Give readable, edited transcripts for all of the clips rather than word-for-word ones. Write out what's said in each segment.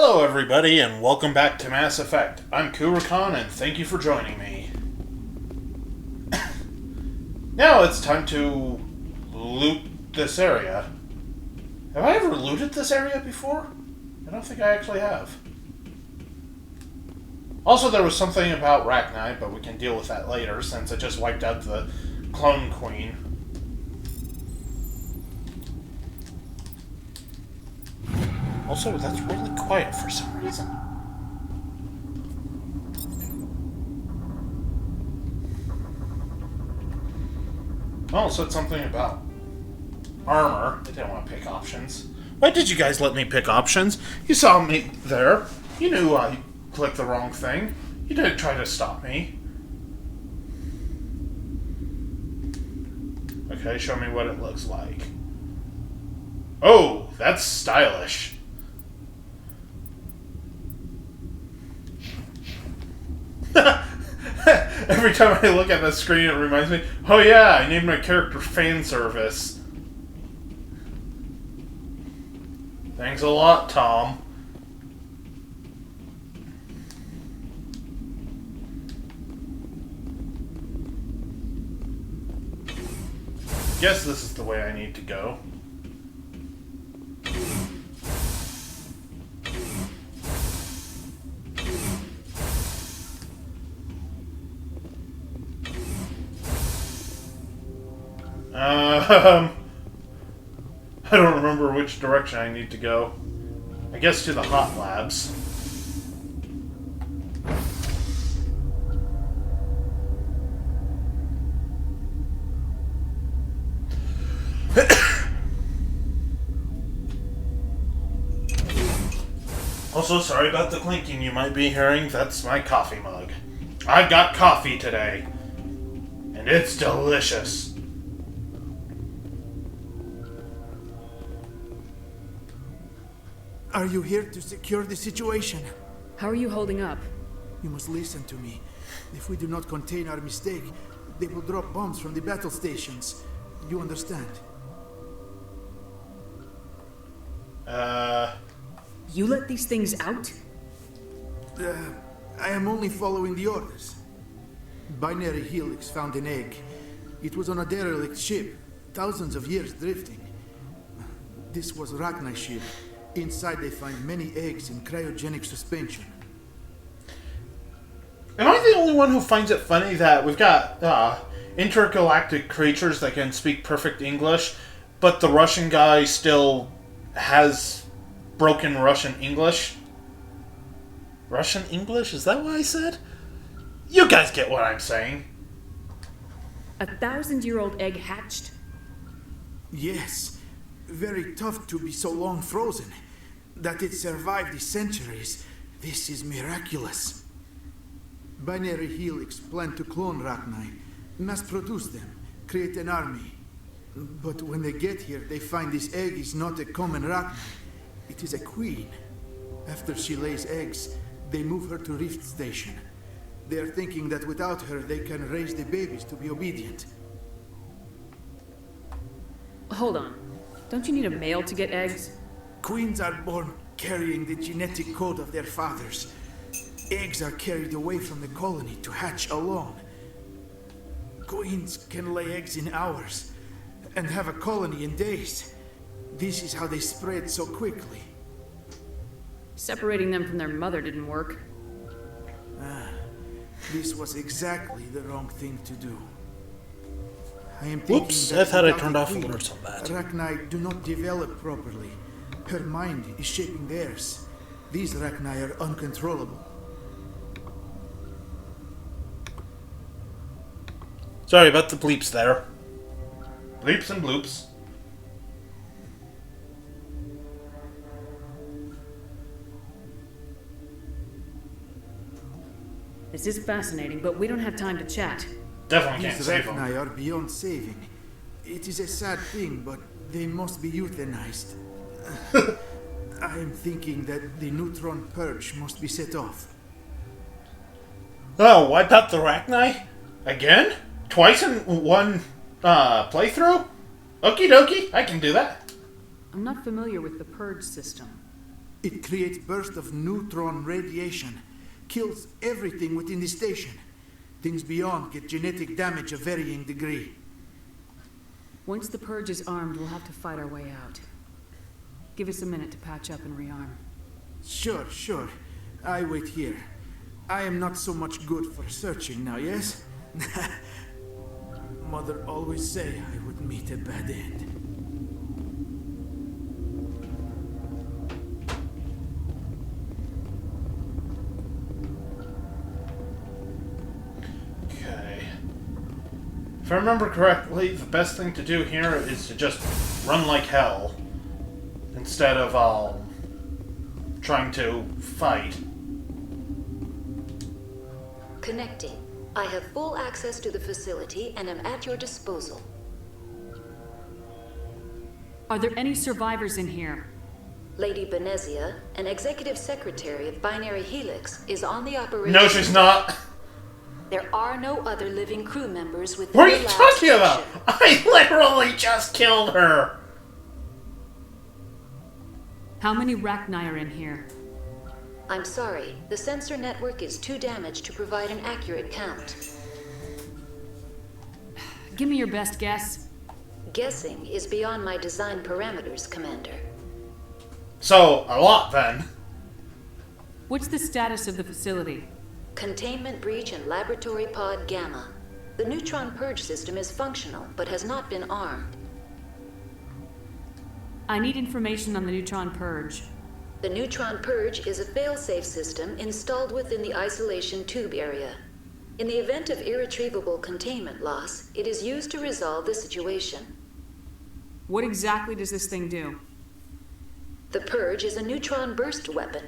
Hello everybody and welcome back to Mass Effect. I'm Kurakan and thank you for joining me. Now it's time to loot this area. Have I ever looted this area before? I don't think I actually have. Also, there was something about Rachni, but we can deal with that later since it just wiped out the clone queen. Also, that's really quiet for some reason. Oh, it said something about armor. I didn't want to pick options. Why did you guys let me pick options? You saw me there. You knew I clicked the wrong thing. You didn't try to stop me. Okay, show me what it looks like. Oh, that's stylish. Every time I look at the screen, it reminds me, oh yeah, I named my character Fan Service. Thanks a lot, Tom. Guess this is the way I need to go. I don't remember which direction I need to go. I guess to the hot labs. Also, sorry about the clinking you might be hearing. That's my coffee mug. I got coffee today. And it's delicious. Are you here to secure the situation? How are you holding up? You must listen to me. If we do not contain our mistake, they will drop bombs from the battle stations. You understand? You let these things out? I am only following the orders. Binary Helix found an egg. It was on a derelict ship, thousands of years drifting. This was Rachni's ship. Inside they find many eggs in cryogenic suspension. Am I the only one who finds it funny that we've got intergalactic creatures that can speak perfect English, but the Russian guy still has broken Russian English? Russian English? Is that what I said? You guys get what I'm saying. 1,000-year-old egg hatched? Yes. Very tough to be so long frozen. That it survived the centuries, this is miraculous. Binary Helix planned to clone Rachni, mass produce them, create an army. But when they get here, they find this egg is not a common Rachni. It is a queen. After she lays eggs, they move her to Rift Station. They are thinking that without her, they can raise the babies to be obedient. Hold on. Don't you need a male to get eggs? Queens are born carrying the genetic code of their fathers. Eggs are carried away from the colony to hatch alone. Queens can lay eggs in hours and have a colony in days. This is how they spread so quickly. Separating them from their mother didn't work. This was exactly the wrong thing to do. I am thinking Whoops, that I thought I without turned the off queen, alerts on that. Rachni do not develop properly. Her mind is shaping theirs. These Rachni are uncontrollable. Sorry about the bleeps there. Bleeps and bloops. This is fascinating, but we don't have time to chat. Definitely can't These save them. Rachni are beyond saving. It is a sad thing, but they must be euthanized. I am thinking that the neutron purge must be set off. Oh, wipe out the Rachni? Again? Twice in one playthrough? Okie dokie, I can do that. I'm not familiar with the purge system. It creates bursts of neutron radiation, kills everything within the station. Things beyond get genetic damage of varying degree. Once the Purge is armed, we'll have to fight our way out. Give us a minute to patch up and rearm. Sure. I wait here. I am not so much good for searching now, yes? Mother always say I would meet a bad end. Okay. If I remember correctly, the best thing to do here is to just run like hell. Instead of, trying to fight. Connecting. I have full access to the facility and am at your disposal. Are there any survivors in here? Lady Benezia, an executive secretary of Binary Helix, is on the operation. No, she's not. There are no other living crew members within What are the you lab talking about? station. I literally just killed her. How many Rachni are in here? I'm sorry, the sensor network is too damaged to provide an accurate count. Give me your best guess. Guessing is beyond my design parameters, Commander. So, a lot then. What's the status of the facility? Containment breach in Laboratory Pod Gamma. The neutron purge system is functional, but has not been armed. I need information on the neutron purge. The neutron purge is a fail-safe system installed within the isolation tube area. In the event of irretrievable containment loss, it is used to resolve the situation. What exactly does this thing do? The purge is a neutron burst weapon.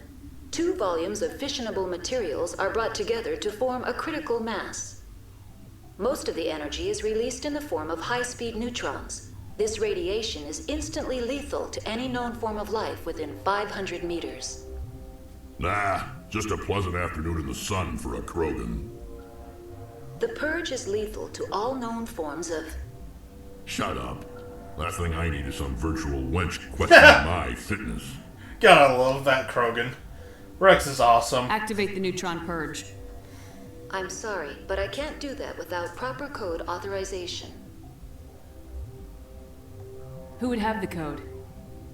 2 volumes of fissionable materials are brought together to form a critical mass. Most of the energy is released in the form of high-speed neutrons. This radiation is instantly lethal to any known form of life within 500 meters. Nah, just a pleasant afternoon in the sun for a Krogan. The purge is lethal to all known forms of... Shut up. Last thing I need is some virtual wench questioning my fitness. Gotta love that Krogan. Rex is awesome. Activate the neutron purge. I'm sorry, but I can't do that without proper code authorization. Who would have the code?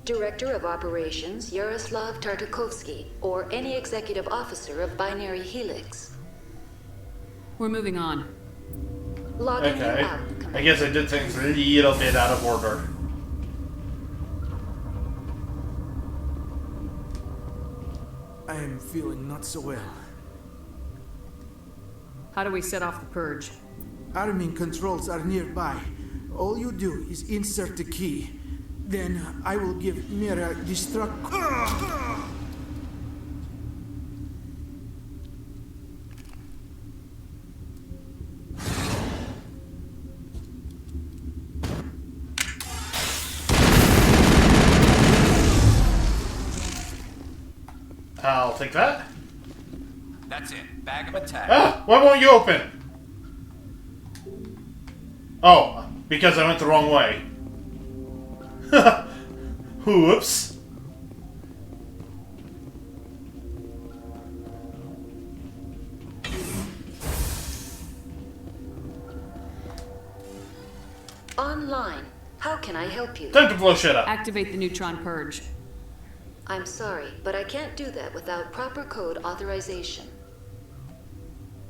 Director of Operations Yaroslav Tartakovsky, or any executive officer of Binary Helix. We're moving on. Logging you Okay. out, I Commander. guess I did things a little bit out of order. I am feeling not so well. How do we set off the purge? Arming controls are nearby. All you do is insert the key. Then I will give Mira destruct. I'll take that. That's it. Bag of attack. Ah! Why won't you open? Oh, because I went the wrong way. Whoops. Online. How can I help you? Time to blow shit up. Activate the neutron purge. I'm sorry, but I can't do that without proper code authorization.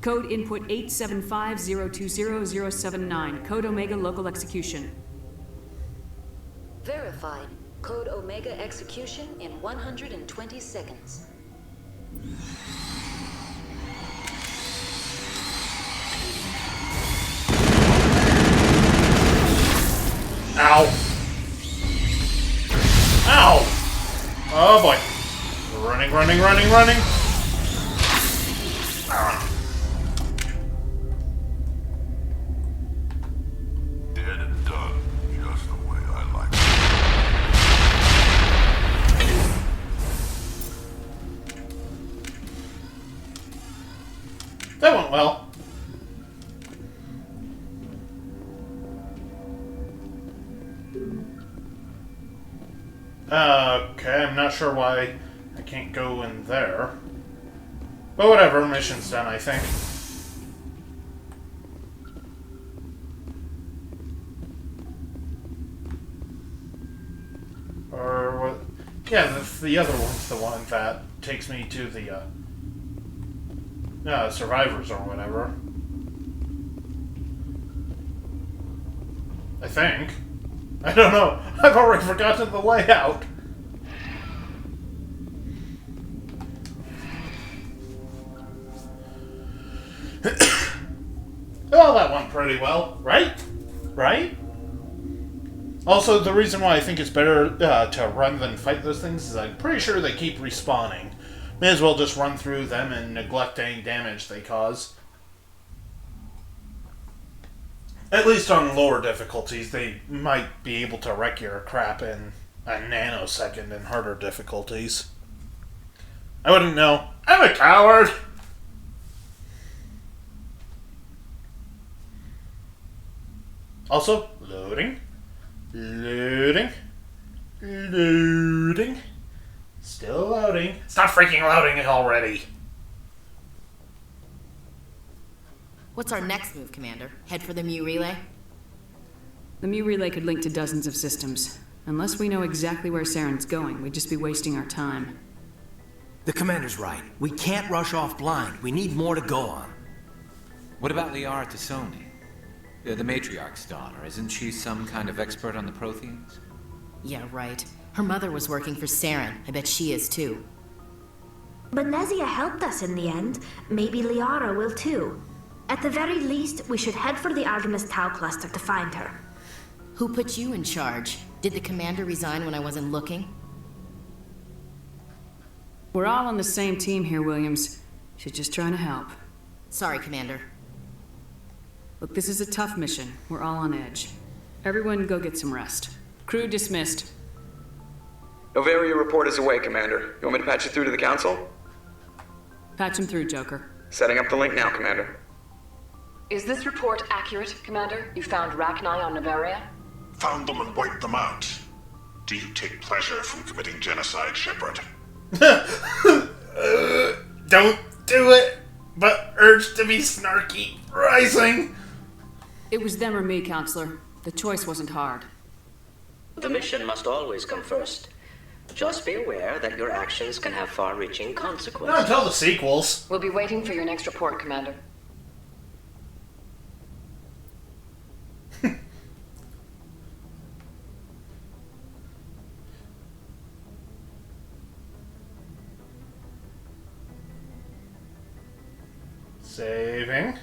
Code input 875020079. Code Omega local execution. Verified. Code Omega execution in 120 seconds. Ow. Ow. Oh boy. Running. Dead and done, just the way I like it. That went well. Okay, I'm not sure why I can't go in there. But whatever, mission's done, I think. Or what? Yeah, the other one's the one that takes me to the survivors or whatever. I think. I don't know. I've already forgotten the layout. Well, that went pretty well, right? Right? Also, the reason why I think it's better to run than fight those things is I'm pretty sure they keep respawning. May as well just run through them and neglect any damage they cause. At least on lower difficulties, they might be able to wreck your crap in a nanosecond in harder difficulties. I wouldn't know. I'm a coward! Also, loading. Loading. Loading. Still loading. Stop freaking loading it already! What's our next move, Commander? Head for the Mu relay? The Mu relay could link to dozens of systems. Unless we know exactly where Saren's going, we'd just be wasting our time. The Commander's right. We can't rush off blind. We need more to go on. What about Liara Tassoni? The matriarch's daughter. Isn't she some kind of expert on the Protheans? Yeah, right. Her mother was working for Saren. I bet she is too. But Nezia helped us in the end. Maybe Liara will too. At the very least, we should head for the Artemis Tau cluster to find her. Who put you in charge? Did the Commander resign when I wasn't looking? We're all on the same team here, Williams. She's just trying to help. Sorry, Commander. Look, this is a tough mission. We're all on edge. Everyone go get some rest. Crew dismissed. Novaria report is away, Commander. You want me to patch it through to the Council? Patch him through, Joker. Setting up the link now, Commander. Is this report accurate, Commander? You found Rachni on Novaria? Found them and wiped them out. Do you take pleasure from committing genocide, Shepard? Don't do it! But urge to be snarky rising! It was them or me, Counselor. The choice wasn't hard. The mission must always come first. Just be aware that your actions can have far-reaching consequences. Not until the sequels. We'll be waiting for your next report, Commander. Saving.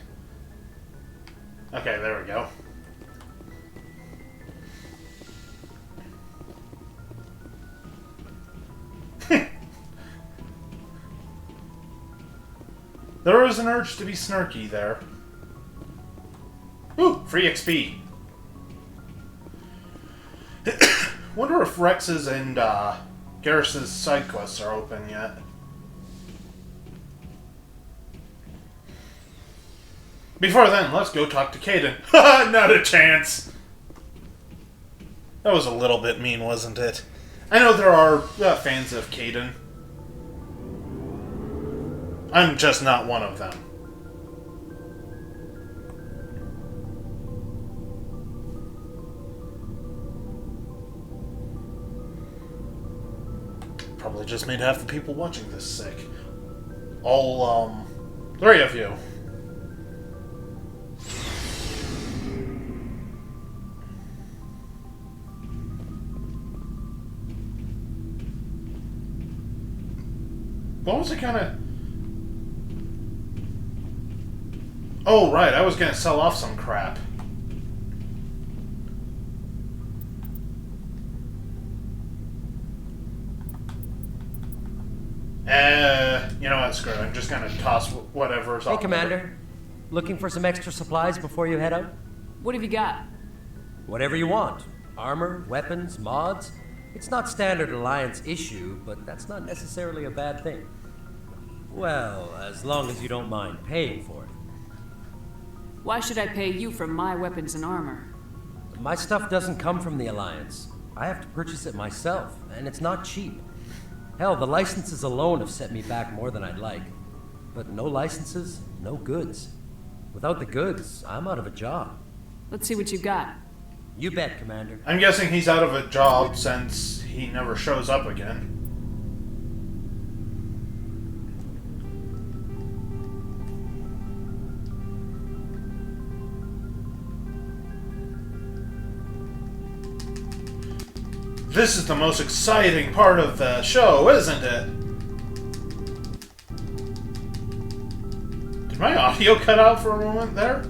Okay, there we go. There was an urge to be snarky there. Ooh, free XP. Wonder if Rex's and Garrus's side quests are open yet. Before then, let's go talk to Caden. Haha, not a chance! That was a little bit mean, wasn't it? I know there are fans of Caden. I'm just not one of them. Probably just made half the people watching this sick. All, 3 of you. What was it kind of... Oh, right, I was going to sell off some crap. You know what, screw it. I'm just going to toss whatever's off. Hey, Commander. Looking for some extra supplies before you head out? What have you got? Whatever you want. Armor, weapons, mods. It's not standard Alliance issue, but that's not necessarily a bad thing. Well, as long as you don't mind paying for it. Why should I pay you for my weapons and armor? My stuff doesn't come from the Alliance. I have to purchase it myself, and it's not cheap. Hell, the licenses alone have set me back more than I'd like. But no licenses, no goods. Without the goods, I'm out of a job. Let's see what you got. You bet, Commander. I'm guessing he's out of a job since he never shows up again. This is the most exciting part of the show, isn't it? Did my audio cut out for a moment there?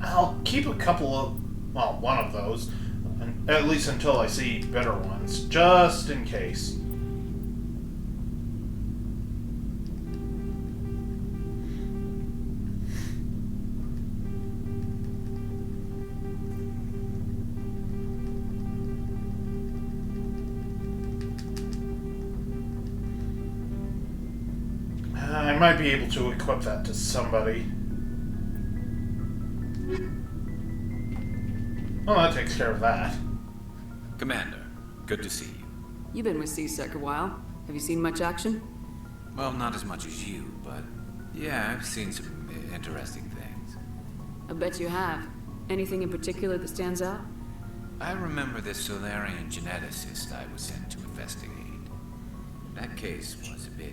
I'll keep a couple of, well, one of those, at least until I see better ones, just in case. I might be able to equip that to somebody. Well, that takes care of that. Commander, good to see you. You've been with C-Sec a while. Have you seen much action? Well, not as much as you, but yeah, I've seen some interesting things. I bet you have. Anything in particular that stands out? I remember this Solarian geneticist I was sent to investigate. That case was a bit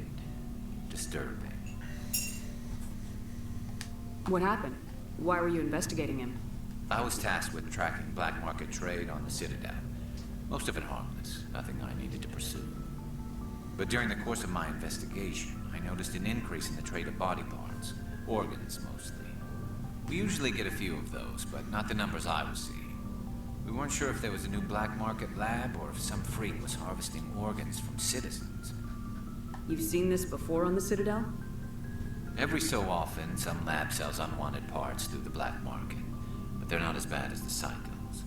disturbing. What happened? Why were you investigating him? I was tasked with tracking black market trade on the Citadel. Most of it harmless, nothing I needed to pursue. But during the course of my investigation, I noticed an increase in the trade of body parts, organs mostly. We usually get a few of those, but not the numbers I was seeing. We weren't sure if there was a new black market lab or if some freak was harvesting organs from citizens. You've seen this before on the Citadel? Every so often, some lab sells unwanted parts through the black market, but they're not as bad as the psychos.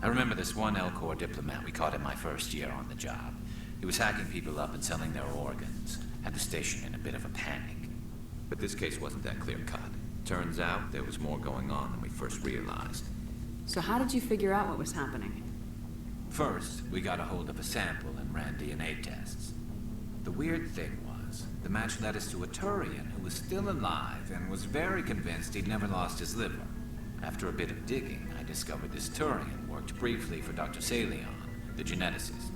I remember this one L-Corps diplomat we caught in my first year on the job. He was hacking people up and selling their organs, had the station in a bit of a panic. But this case wasn't that clear-cut. Turns out there was more going on than we first realized. So how did you figure out what was happening? First, we got a hold of a sample and ran DNA tests. The weird thing was, the match led us to a Turian who was still alive and was very convinced he'd never lost his liver. After a bit of digging, I discovered this Turian worked briefly for Dr. Salion, the geneticist.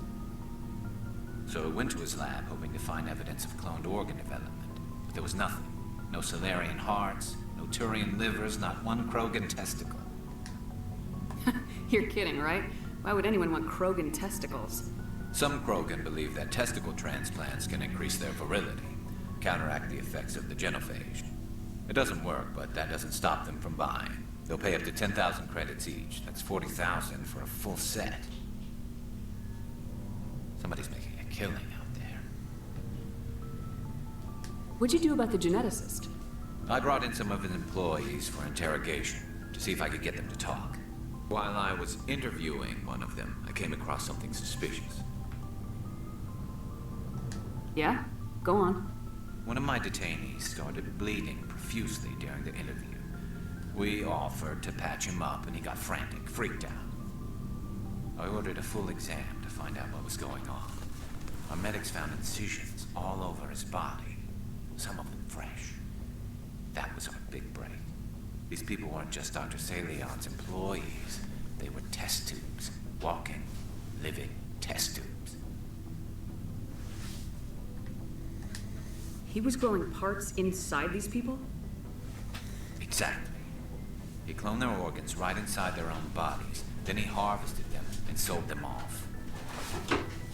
So I went to his lab hoping to find evidence of cloned organ development, but there was nothing. No Solarian hearts, no Turian livers, not one Krogan testicle. You're kidding, right? Why would anyone want Krogan testicles? Some Krogan believe that testicle transplants can increase their virility, counteract the effects of the genophage. It doesn't work, but that doesn't stop them from buying. They'll pay up to 10,000 credits each. That's 40,000 for a full set. Somebody's making a killing out there. What'd you do about the geneticist? I brought in some of his employees for interrogation to see if I could get them to talk. While I was interviewing one of them, I came across something suspicious. Yeah? Go on. One of my detainees started bleeding profusely during the interview. We offered to patch him up and he got frantic, freaked out. I ordered a full exam to find out what was going on. Our medics found incisions all over his body, some of them fresh. That was our big break. These people weren't just Dr. Salion's employees. They were test tubes. Walking, living test tubes. He was growing parts inside these people? Exactly. He cloned their organs right inside their own bodies. Then he harvested them and sold them off.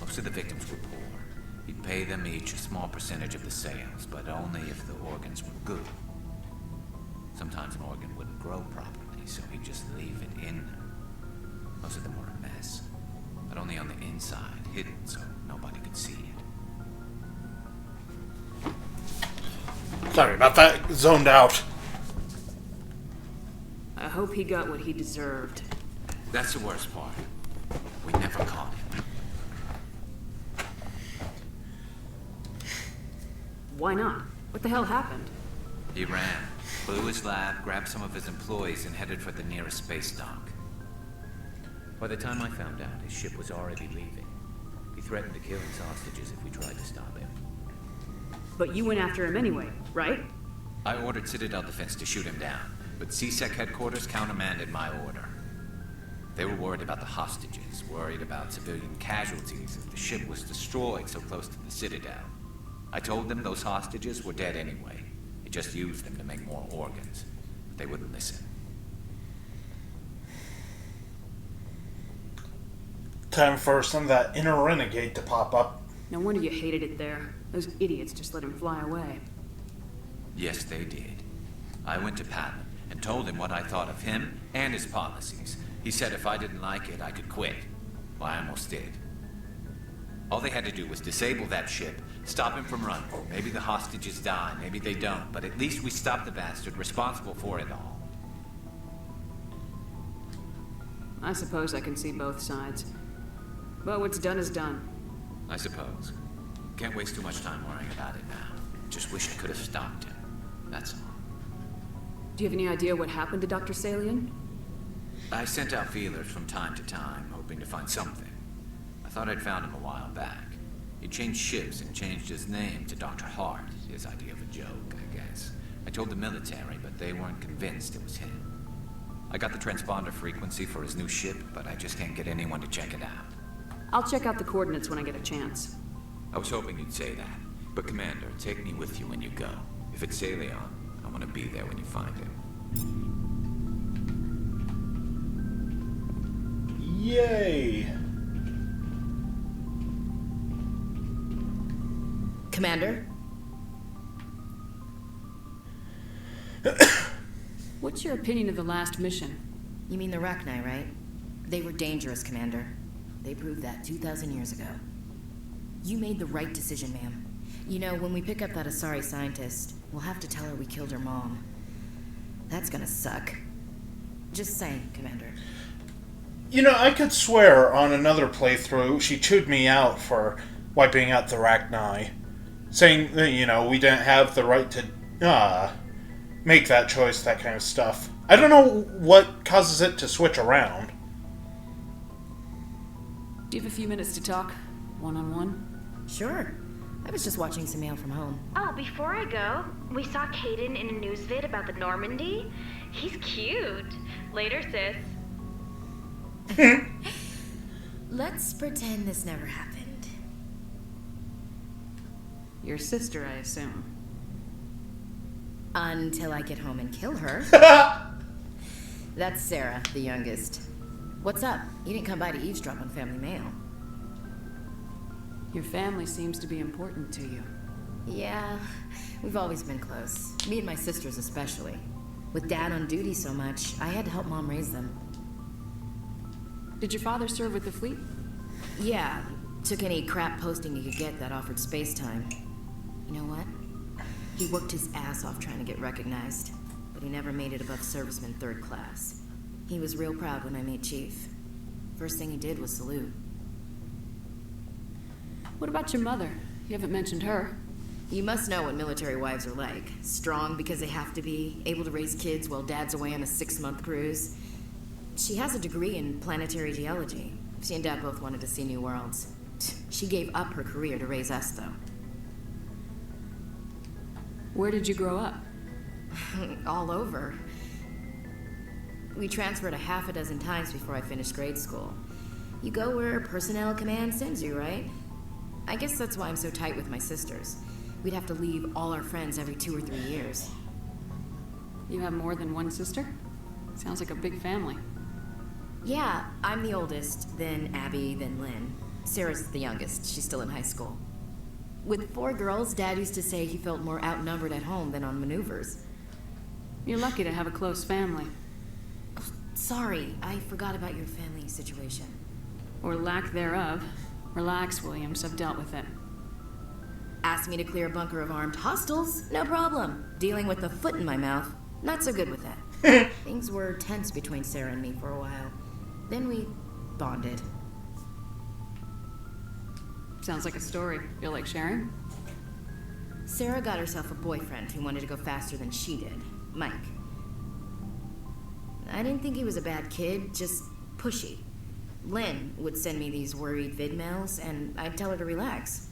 Most of the victims were poor. He'd pay them each a small percentage of the sales, but only if the organs were good. Sometimes an organ wouldn't grow properly, so he'd just leave it in them. Most of them were a mess, but only on the inside, hidden so nobody could see it. Sorry about that. Zoned out. I hope he got what he deserved. That's the worst part. We never caught him. Why not? What the hell happened? He ran. blew his lab, grabbed some of his employees, and headed for the nearest space dock. By the time I found out, his ship was already leaving. He threatened to kill his hostages if we tried to stop him. But you went after him anyway, right? I ordered Citadel Defense to shoot him down, but CSEC headquarters countermanded my order. They were worried about the hostages, worried about civilian casualties if the ship was destroyed so close to the Citadel. I told them those hostages were dead anyway. It just used them to make more organs. But they wouldn't listen. Time for some of that inner renegade to pop up. No wonder you hated it there. Those idiots just let him fly away. Yes, they did. I went to Patton and told him what I thought of him and his policies. He said if I didn't like it, I could quit. Well, I almost did. All they had to do was disable that ship, stop him from running. Maybe the hostages die, maybe they don't, but at least we stopped the bastard responsible for it all. I suppose I can see both sides. But what's done is done. I suppose. Can't waste too much time worrying about it now. Just wish I could have stopped him. That's all. Do you have any idea what happened to Dr. Salian? I sent out feelers from time to time, hoping to find something. I thought I'd found him a while back. He changed ships and changed his name to Dr. Hart, his idea of a joke, I guess. I told the military, but they weren't convinced it was him. I got the transponder frequency for his new ship, but I just can't get anyone to check it out. I'll check out the coordinates when I get a chance. I was hoping you'd say that. But Commander, take me with you when you go. If it's Salion, I want to be there when you find him. Yay! Commander? What's your opinion of the last mission? You mean the Rachni, right? They were dangerous, Commander. They proved that 2,000 years ago. You made the right decision, ma'am. You know, when we pick up that Asari scientist, we'll have to tell her we killed her mom. That's gonna suck. Just saying, Commander. You know, I could swear on another playthrough she chewed me out for wiping out the Rachni. Saying that, you know, we didn't have the right to make that choice, that kind of stuff. I don't know what causes it to switch around. Do you have a few minutes to talk? One-on-one? Sure. I was just watching some mail from home. Oh, before I go, we saw Caden in a news vid about the Normandy. He's cute. Later, sis. Let's pretend this never happened. Your sister, I assume. Until I get home and kill her. That's Sarah, the youngest. What's up? You didn't come by to eavesdrop on family mail. Your family seems to be important to you. Yeah, we've always been close. Me and my sisters especially. With Dad on duty so much, I had to help Mom raise them. Did your father serve with the fleet? Yeah, took any crap posting he could get that offered space time. You know what? He worked his ass off trying to get recognized, but he never made it above serviceman 3rd class. He was real proud when I made chief. First thing he did was salute. What about your mother? You haven't mentioned her. You must know what military wives are like. Strong because they have to be, able to raise kids while Dad's away on a 6-month cruise. She has a degree in planetary geology. She and Dad both wanted to see new worlds. She gave up her career to raise us, though. Where did you grow up? All over. We transferred a half a dozen times before I finished grade school. You go where personnel command sends you, right? I guess that's why I'm so tight with my sisters. We'd have to leave all our friends every 2 or 3 years. You have more than one sister? Sounds like a big family. Yeah, I'm the oldest, then Abby, then Lynn. Sarah's the youngest. She's still in high school. With 4 girls, Dad used to say he felt more outnumbered at home than on maneuvers. You're lucky to have a close family. Oh, sorry, I forgot about your family situation. Or lack thereof. Relax, Williams. I've dealt with it. Asked me to clear a bunker of armed hostiles? No problem. Dealing with a foot in my mouth? Not so good with that. Things were tense between Sarah and me for a while. Then we bonded. Sounds like a story. Feel like sharing? Sarah got herself a boyfriend who wanted to go faster than she did. Mike. I didn't think he was a bad kid, just pushy. Lynn would send me these worried vid mails, and I'd tell her to relax.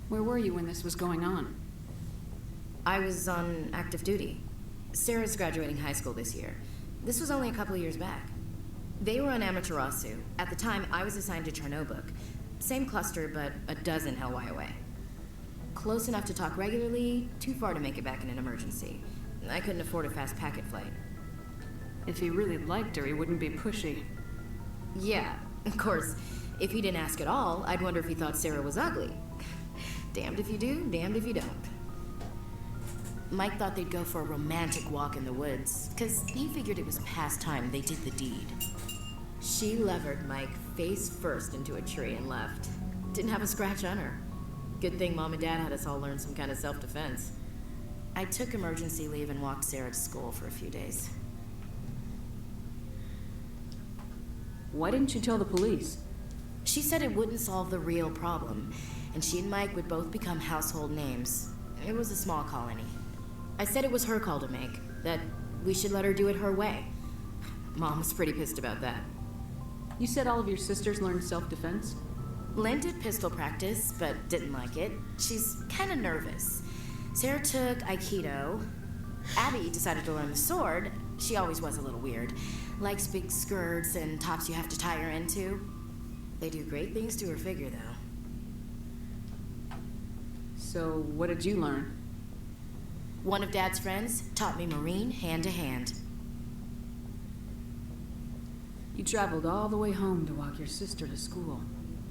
Where were you when this was going on? I was on active duty. Sarah's graduating high school this year. This was only a couple of years back. They were on Amaterasu. At the time, I was assigned to Chernobog. Same cluster, but a dozen LY away. Close enough to talk regularly, too far to make it back in an emergency. I couldn't afford a fast packet flight. If he really liked her, he wouldn't be pushy. Yeah, of course. If he didn't ask at all, I'd wonder if he thought Sarah was ugly. Damned if you do, damned if you don't. Mike thought they'd go for a romantic walk in the woods, because he figured it was past time they did the deed. She levered Mike face first into a tree and left. Didn't have a scratch on her. Good thing Mom and Dad had us all learn some kind of self-defense. I took emergency leave and walked Sarah to school for a few days. Why didn't you tell the police? She said it wouldn't solve the real problem, and she and Mike would both become household names. It was a small colony. I said it was her call to make, that we should let her do it her way. Mom was pretty pissed about that. You said all of your sisters learned self-defense? Lynn did pistol practice, but didn't like it. She's kind of nervous. Sarah took Aikido. Abby decided to learn the sword. She always was a little weird. Likes big skirts and tops you have to tie her into. They do great things to her figure, though. So, what did you learn? One of Dad's friends taught me Marine hand to hand. You traveled all the way home to walk your sister to school.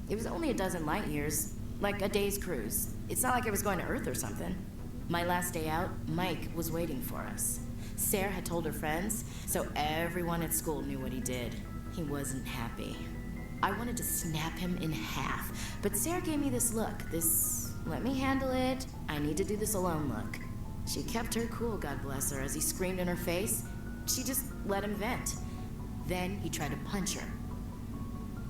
It was only a dozen light years, like a day's cruise. It's not like I was going to Earth or something. My last day out, Mike was waiting for us. Sarah had told her friends, so everyone at school knew what he did. He wasn't happy. I wanted to snap him in half, but Sarah gave me this look, this let me handle it, I need to do this alone look. She kept her cool, God bless her, as he screamed in her face. She just let him vent. Then he tried to punch her.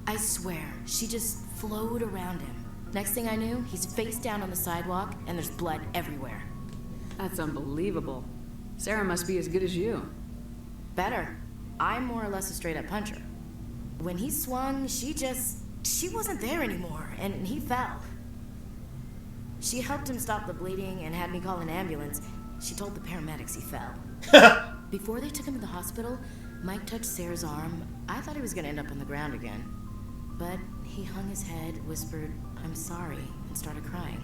I swear, she just flowed around him. Next thing I knew, he's face down on the sidewalk, and there's blood everywhere. That's unbelievable. Sarah must be as good as you. Better. I'm more or less a straight-up puncher. When he swung, she wasn't there anymore, and he fell. She helped him stop the bleeding and had me call an ambulance. She told the paramedics he fell. Before they took him to the hospital, Mike touched Sarah's arm. I thought he was going to end up on the ground again. But he hung his head, whispered, "I'm sorry," and started crying.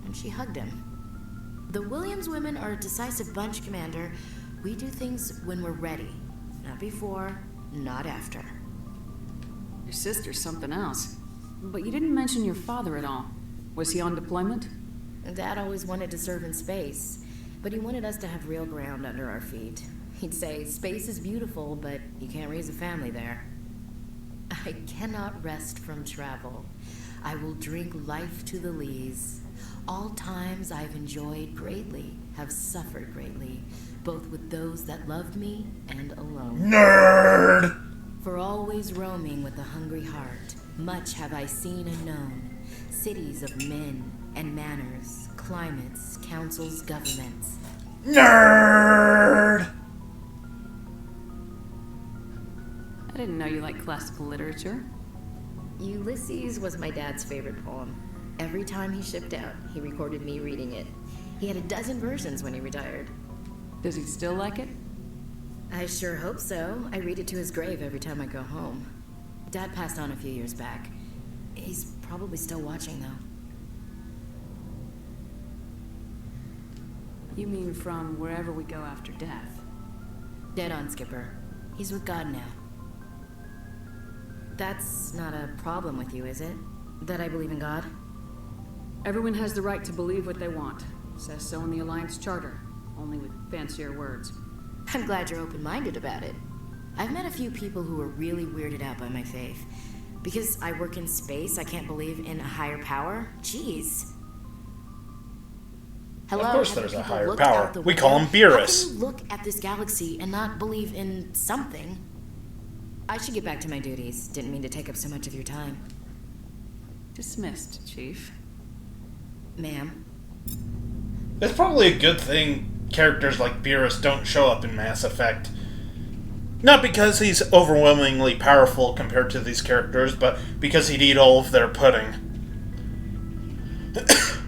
And she hugged him. The Williams women are a decisive bunch, Commander. We do things when we're ready. Not before, not after. Your sister's something else. But you didn't mention your father at all. Was he on deployment? Dad always wanted to serve in space, but he wanted us to have real ground under our feet. He'd say, space is beautiful, but you can't raise a family there. I cannot rest from travel. I will drink life to the lees. All times I've enjoyed greatly, have suffered greatly, both with those that loved me and alone. Nerd! For always roaming with a hungry heart, much have I seen and known. Cities of men and manners, climates, councils, governments. Nerd! I didn't know you liked classical literature. Ulysses was my dad's favorite poem. Every time he shipped out, he recorded me reading it. He had a dozen versions when he retired. Does he still like it? I sure hope so. I read it to his grave every time I go home. Dad passed on a few years back. He's probably still watching, though. You mean from wherever we go after death? Dead on, Skipper. He's with God now. That's not a problem with you, is it? That I believe in God? Everyone has the right to believe what they want. Says so in the Alliance Charter, only with fancier words. I'm glad you're open-minded about it. I've met a few people who are really weirded out by my faith. Because I work in space, I can't believe in a higher power? Jeez. Hello, of course haven't there's a people higher looked power. out the We call window? him Beerus. How can you look at this galaxy and not believe in something? I should get back to my duties. Didn't mean to take up so much of your time. Dismissed, Chief. Ma'am. It's probably a good thing characters like Beerus don't show up in Mass Effect. Not because he's overwhelmingly powerful compared to these characters, but because he'd eat all of their pudding.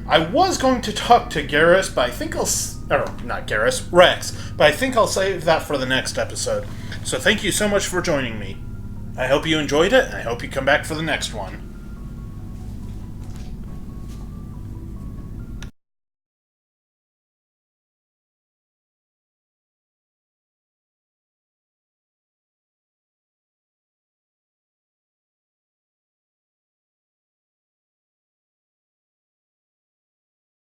I was going to talk to Garrus, but I think not Garrus, Rex, but I think I'll save that for the next episode. So thank you so much for joining me. I hope you enjoyed it, and I hope you come back for the next one.